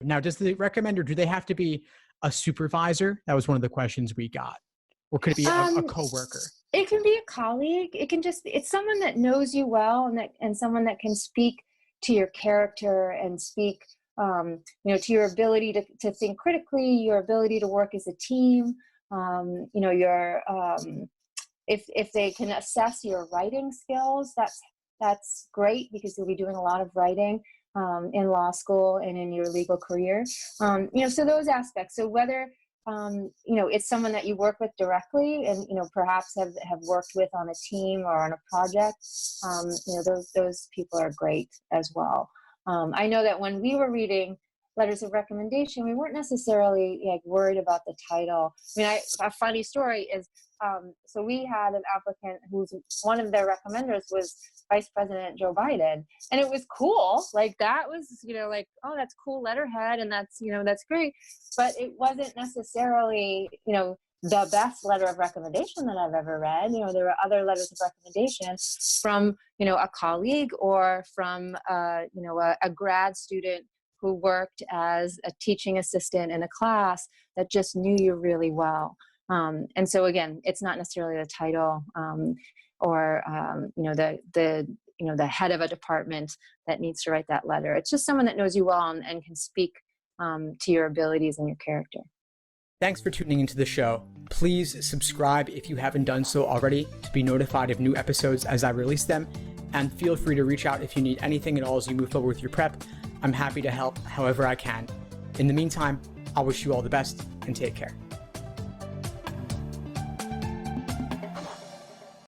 Now, does the recommender, do they have to be a supervisor? That was one of the questions we got. Or could it be a coworker? It can be a colleague. It's someone that knows you well, and someone that can speak to your character and speak, to your ability to think critically, your ability to work as a team, if they can assess your writing skills, that's great, because you'll be doing a lot of writing in law school and in your legal career. So those aspects. So whether it's someone that you work with directly and, perhaps have worked with on a team or on a project, those people are great as well. I know that when we were reading letters of recommendation, we weren't necessarily worried about the title. A funny story is, so we had an applicant who's one of their recommenders was Vice President Joe Biden. And it was cool. That was, oh, that's cool letterhead. And that's great. But it wasn't necessarily, the best letter of recommendation that I've ever read. There were other letters of recommendation from, a colleague or from, a grad student who worked as a teaching assistant in a class that just knew you really well. And so again, it's not necessarily the title, or the head of a department that needs to write that letter. It's just someone that knows you well and can speak to your abilities and your character. Thanks for tuning into the show. Please subscribe if you haven't done so already to be notified of new episodes as I release them. And feel free to reach out if you need anything at all as you move forward with your prep. I'm happy to help however I can. In the meantime, I'll wish you all the best and take care.